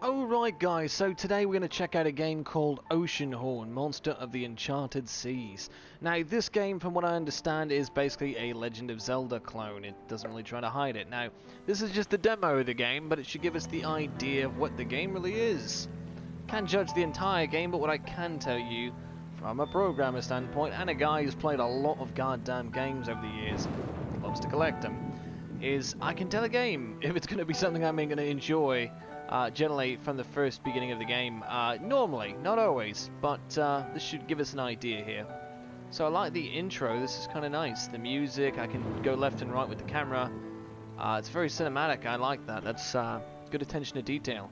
Alright guys, so today we're going to check out a game called Oceanhorn, Monster of the Uncharted Seas. Now this game, from what I understand, is basically a Legend of Zelda clone. It doesn't really try to hide it. Now, this is just a demo of the game, but it should give us the idea of what the game really is. Can't judge the entire game, but what I can tell you, from a programmer standpoint, and a guy who's played a lot of goddamn games over the years, loves to collect them, is I can tell a game if it's going to be something I'm going to enjoy. Generally from the first beginning of the game. Normally, not always, but this should give us an idea here. So I like the intro, this is kind of nice. The music, I can go left and right with the camera. It's very cinematic, I like that. That's good attention to detail.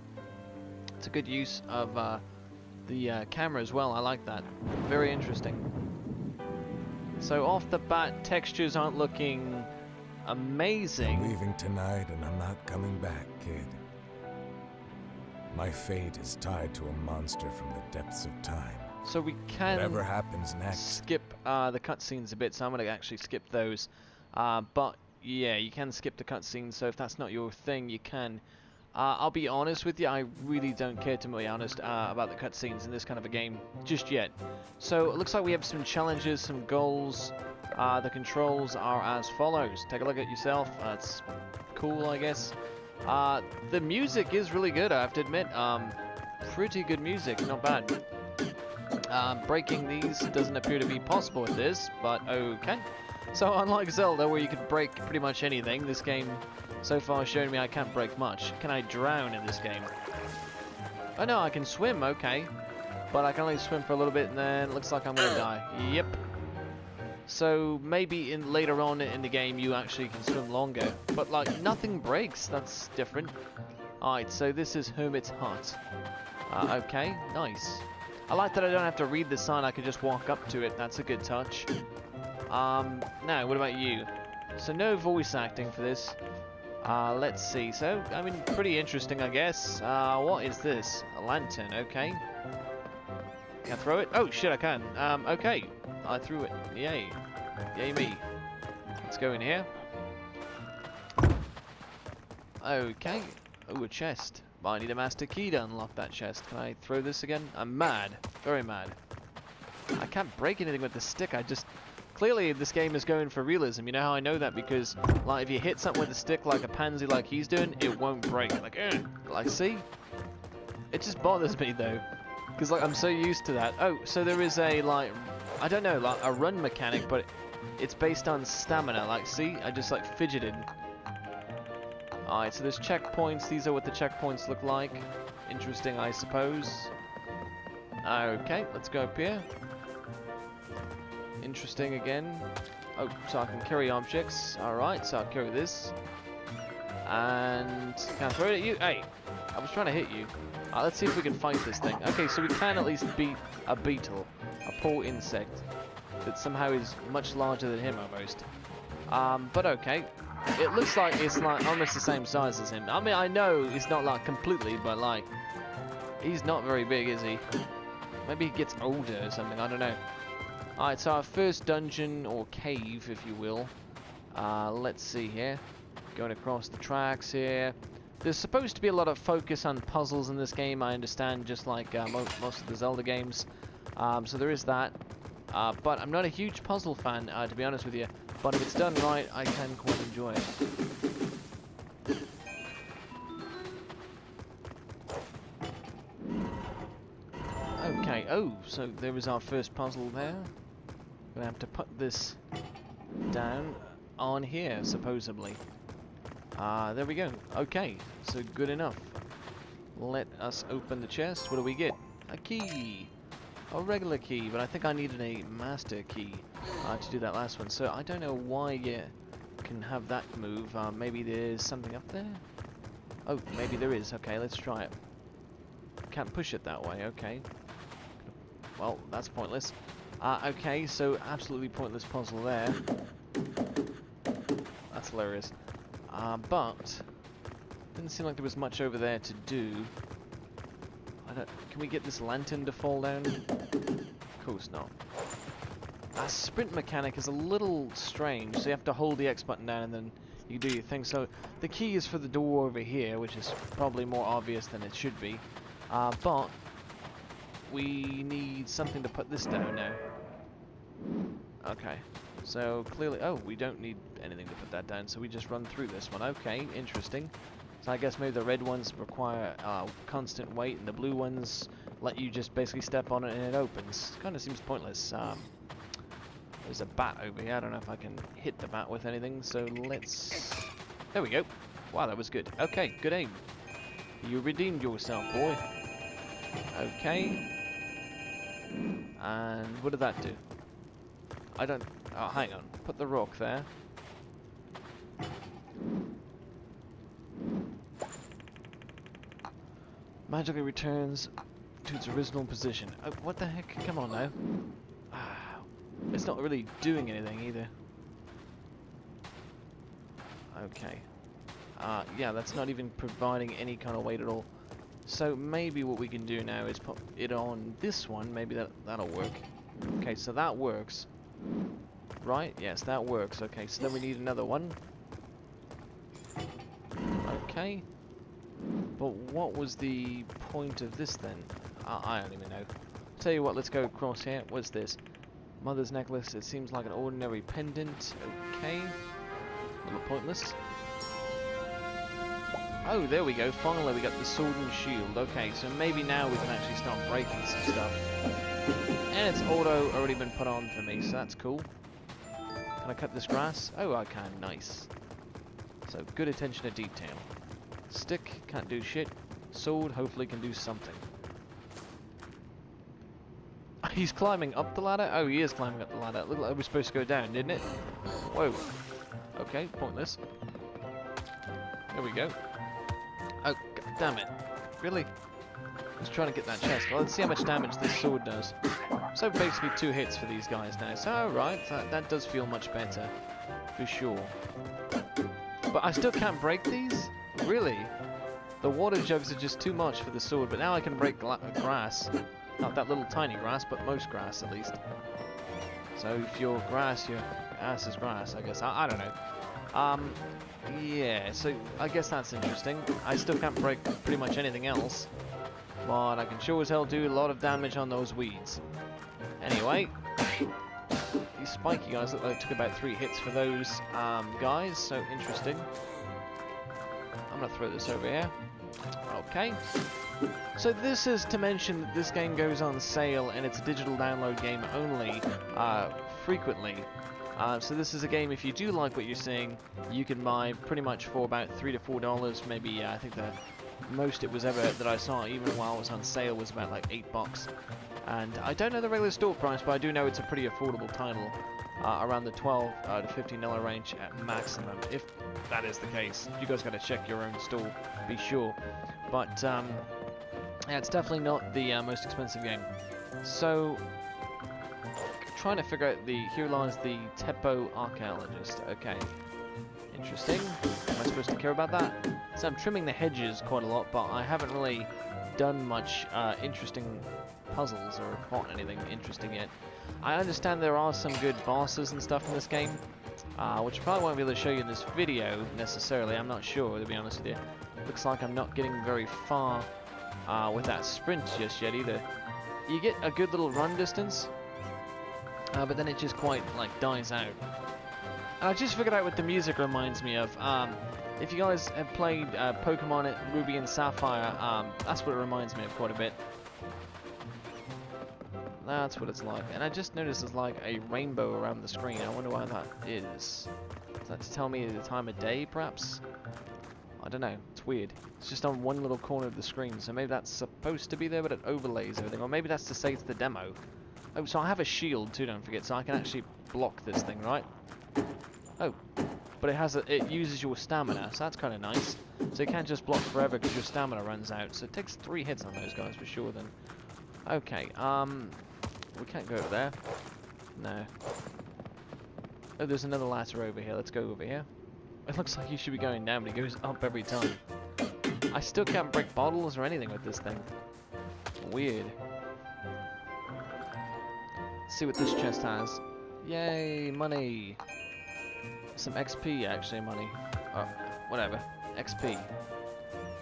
It's a good use of the camera as well, I like that. Very interesting. So off the bat, textures aren't looking amazing. I'm leaving tonight and I'm not coming back, kid. My fate is tied to a monster from the depths of time. So we can Whatever happens next, skip the cutscenes a bit, so I'm going to actually skip those. But yeah, you can skip the cutscenes, so if that's not your thing, you can. I'll be honest with you, I really don't care, to be honest, about the cutscenes in this kind of a game just yet. So it looks like we have some challenges, some goals. The controls are as follows. Take a look at yourself. That's cool, I guess. The music is really good, I have to admit. Pretty good music, not bad. Breaking these doesn't appear to be possible with this, but okay. So unlike Zelda, where you can break pretty much anything, this game so far has shown me I can't break much. Can I drown in this game? Oh no, I can swim, okay. But I can only swim for a little bit and then it looks like I'm gonna die. Yep. So maybe later on in the game you actually can swim longer, but like nothing breaks. That's different. Alright, so this is Hermit's Hut. Okay, nice. I like that I don't have to read the sign, I can just walk up to it. That's a good touch. Now, what about you? So no voice acting for this. Let's see. So, I mean, pretty interesting, I guess. What is this? A lantern, okay. Can I throw it? Oh shit, I can. Okay. I threw it. Yay. Yay me. Let's go in here. Okay. Oh, a chest. But I need a master key to unlock that chest. Can I throw this again? I'm mad. Very mad. I can't break anything with the stick. I just... Clearly, this game is going for realism. You know how I know that? Because, like, if you hit something with a stick like a pansy like he's doing, it won't break. Like, like, see? It just bothers me, though. Because, like, I'm so used to that. Oh, so there is a, like... I don't know, like a run mechanic, but it's based on stamina. Like, see? I just, like, fidgeted. Alright, so there's checkpoints. These are what the checkpoints look like. Interesting, I suppose. Okay, let's go up here. Interesting again. Oh, so I can carry objects. Alright, so I'll carry this. And... Can I throw it at you? Hey! I was trying to hit you. Let's see if we can fight this thing. Okay, so we can at least beat a beetle. A poor insect that somehow is much larger than him almost. But okay. It looks like it's like almost the same size as him. I mean, I know it's not like completely, but like he's not very big, is he? Maybe he gets older or something, I don't know. Alright, so our first dungeon or cave, if you will. Let's see here. Going across the tracks here. There's supposed to be a lot of focus on puzzles in this game, I understand, just like most of the Zelda games. So there is that. But I'm not a huge puzzle fan, to be honest with you. But if it's done right, I can quite enjoy it. Okay, oh, so there was our first puzzle there. Gonna have to put this down on here, supposedly. There we go. Okay, so good enough. Let us open the chest. What do we get? A key. A regular key, but I think I needed a master key to do that last one. So I don't know why you can have that move. Maybe there's something up there? Oh, maybe there is. Okay, let's try it. Can't push it that way. Okay. Well, that's pointless. Okay, so absolutely pointless puzzle there. That's hilarious. But didn't seem like there was much over there to do. Can we get this lantern to fall down? Of course not. That sprint mechanic is a little strange, so you have to hold the X button down and then you do your thing. So the key is for the door over here, which is probably more obvious than it should be. But we need something to put this down now. Okay, so clearly, oh, we don't need anything to put that down, so we just run through this one. Okay, interesting. So I guess maybe the red ones require constant weight, and the blue ones let you just basically step on it and it opens. Kind of seems pointless. There's a bat over here. I don't know if I can hit the bat with anything, so let's... There we go. Wow, that was good. Okay, good aim. You redeemed yourself, boy. Okay. And what did that do? I don't... Oh, hang on. Put the rock there. Magically returns to its original position. Oh, what the heck? Come on now. It's not really doing anything either. Okay. Yeah, that's not even providing any kind of weight at all. So maybe what we can do now is put it on this one. Maybe that'll work. Okay, so that works. Right? Yes, that works. Okay, so then we need another one. Okay. But what was the point of this then? I don't even know. Tell you what, let's go across here. What's this? Mother's necklace. It seems like an ordinary pendant. Okay. A little pointless. Oh, there we go. Finally, we got the sword and shield. Okay, so maybe now we can actually start breaking some stuff. And it's auto already been put on for me, so that's cool. Can I cut this grass? Oh, I can. Nice. So, good attention to detail. Stick, can't do shit. Sword, hopefully can do something. He's climbing up the ladder? Oh, he is climbing up the ladder. It looked like we were supposed to go down, didn't it? Whoa. Okay, pointless. There we go. Oh, God damn it. Really? I was trying to get that chest. Well, let's see how much damage this sword does. So basically 2 hits for these guys now. So, alright, that does feel much better. For sure. But I still can't break these? Really? The water jugs are just too much for the sword, but now I can break grass. Not that little tiny grass, but most grass at least. So if you're grass, your ass is grass, I guess. I don't know. Yeah, so I guess that's interesting. I still can't break pretty much anything else. But I can sure as hell do a lot of damage on those weeds. Anyway, these spiky guys look like they took about 3 hits for those guys, so interesting. I'm going to throw this over here. Okay. So this is to mention that this game goes on sale and it's a digital download game only, frequently. So this is a game, if you do like what you're seeing, you can buy pretty much for about $3 to $4, maybe. I think the most it was ever that I saw, even while it was on sale, was about like $8. And I don't know the regular store price, but I do know it's a pretty affordable title, around the $12 to $15 range at maximum, if that is the case. You guys got to check your own store, be sure. But yeah, it's definitely not the most expensive game. So, trying to figure out here lies the Teppo Archaeologist. Okay, interesting. Am I supposed to care about that? So I'm trimming the hedges quite a lot, but I haven't really done much interesting puzzles or fought anything interesting yet. I understand there are some good bosses and stuff in this game, which I probably won't be able to show you in this video necessarily. I'm not sure, to be honest with you. Looks like I'm not getting very far with that sprint just yet either. You get a good little run distance, but then it just quite like dies out. And I just figured out what the music reminds me of. If you guys have played Pokemon Ruby and Sapphire, that's what it reminds me of quite a bit. That's what it's like. And I just noticed there's like a rainbow around the screen. I wonder why that is. Is that to tell me the time of day, perhaps? I don't know. It's weird. It's just on one little corner of the screen, so maybe that's supposed to be there, but it overlays everything. Or maybe that's to say it's the demo. Oh, so I have a shield too, don't forget, so I can actually block this thing, right? Oh, but it uses your stamina, so that's kind of nice. So you can't just block forever because your stamina runs out. So it takes 3 hits on those guys for sure then. Okay, we can't go over there. No. Oh, there's another ladder over here. Let's go over here. It looks like you should be going down, but it goes up every time. I still can't break bottles or anything with this thing. Weird. Let's see what this chest has. Yay, money. Some XP, actually, money. whatever, XP.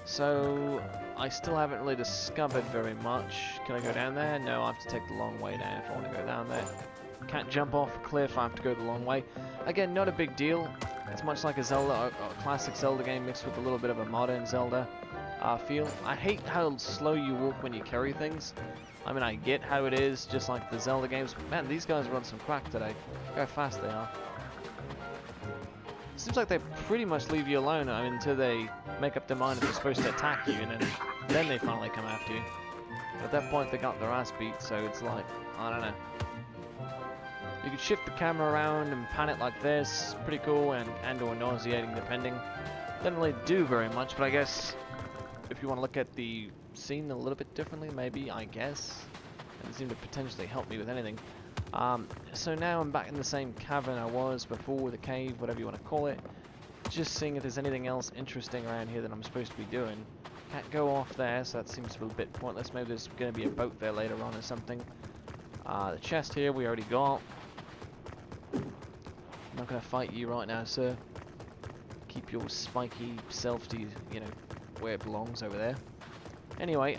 So I still haven't really discovered very much. Can I go down there? No, I have to take the long way down if I want to go down there. Can't jump off a cliff, I have to go the long way. Again, not a big deal. It's much like a Zelda, a classic Zelda game mixed with a little bit of a modern Zelda feel. I hate how slow you walk when you carry things. I mean, I get how it is, just like the Zelda games. But man, these guys are on some crack today. Look how fast they are. Seems like they pretty much leave you alone, I mean, until they make up their mind if they're supposed to attack you, and then they finally come after you. At that point, they got their ass beat, so it's like, I don't know. You can shift the camera around and pan it like this, pretty cool, and or nauseating depending. Doesn't really do very much, but I guess if you want to look at the scene a little bit differently, maybe, I guess. It doesn't seem to potentially help me with anything. So now I'm back in the same cavern I was before, the cave, whatever you want to call it. Just seeing if there's anything else interesting around here that I'm supposed to be doing. Can't go off there, so that seems a bit pointless. Maybe there's going to be a boat there later on or something. The chest here we already got. I'm not going to fight you right now, sir. Keep your spiky self to, you know, where it belongs over there. Anyway,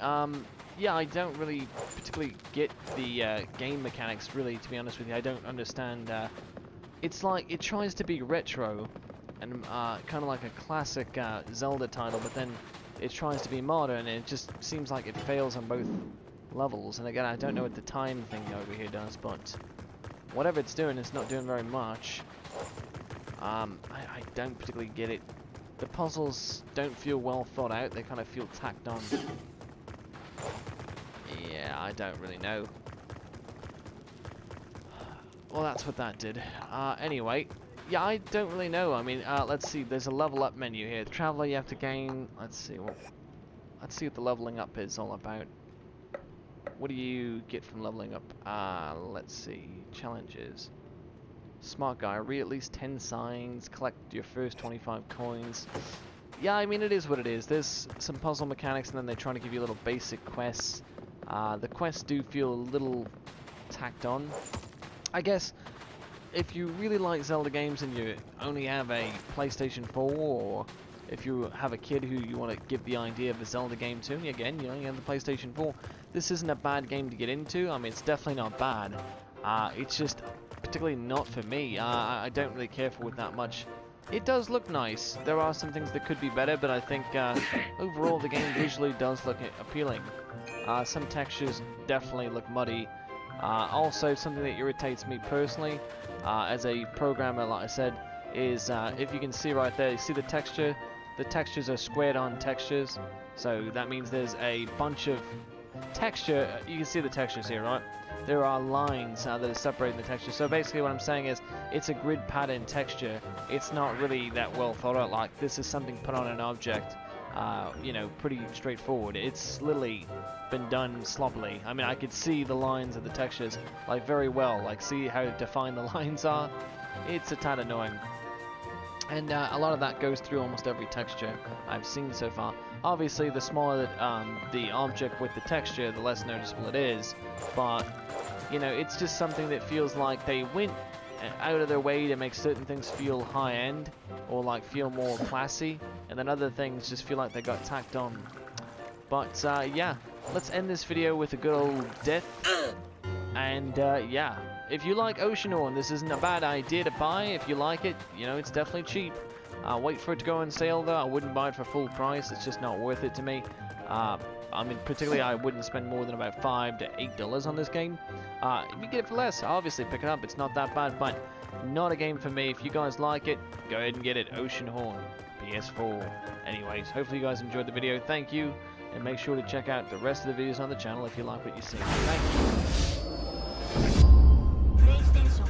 yeah, I don't really particularly get the game mechanics, really, to be honest with you. I don't understand. It's like, it tries to be retro and kind of like a classic Zelda title, but then it tries to be modern, and it just seems like it fails on both levels. And again, I don't know what the time thing over here does, but whatever it's doing, it's not doing very much. I don't particularly get it. The puzzles don't feel well thought out, they kind of feel tacked on. Yeah, I don't really know. Well, that's what that did. Anyway, yeah, I don't really know. I mean, let's see, there's a level up menu here. The Traveler you have to gain, let's see what the leveling up is all about. What do you get from leveling up? Let's see, challenges. Smart guy, read at least 10 signs, collect your first 25 coins. Yeah, I mean, it is what it is. There's some puzzle mechanics, and then they're trying to give you little basic quests. The quests do feel a little tacked on. I guess if you really like Zelda games and you only have a PlayStation 4, or if you have a kid who you want to give the idea of a Zelda game to, again, you know, you have the PlayStation 4, this isn't a bad game to get into. I mean, it's definitely not bad. It's just particularly not for me. I don't really care for it that much. It does look nice. There are some things that could be better, but I think overall the game visually does look appealing. Some textures definitely look muddy. Also, something that irritates me personally as a programmer, like I said, is if you can see right there, you see the texture? The textures are squared on textures, so that means there's a bunch of texture. You can see the textures here, right? There are lines that are separating the texture. So basically what I'm saying is it's a grid pattern texture. It's not really that well thought out. Like, this is something put on an object, you know, pretty straightforward. It's literally been done sloppily. I mean, I could see the lines of the textures like very well. Like, see how defined the lines are? It's a tad annoying. And a lot of that goes through almost every texture I've seen so far. Obviously, the smaller the object with the texture, the less noticeable it is. But, you know, it's just something that feels like they went out of their way to make certain things feel high-end, or like feel more classy, and then other things just feel like they got tacked on. But, yeah, let's end this video with a good old death. And, yeah. If you like Oceanhorn, this isn't a bad idea to buy. If you like it, you know, it's definitely cheap. Wait for it to go on sale, though. I wouldn't buy it for full price. It's just not worth it to me. I mean, particularly, I wouldn't spend more than about $5 to $8 on this game. If you get it for less, obviously pick it up. It's not that bad, but not a game for me. If you guys like it, go ahead and get it. Oceanhorn, PS4. Anyways, hopefully you guys enjoyed the video. Thank you, and make sure to check out the rest of the videos on the channel if you like what you see. Thank you. PlayStation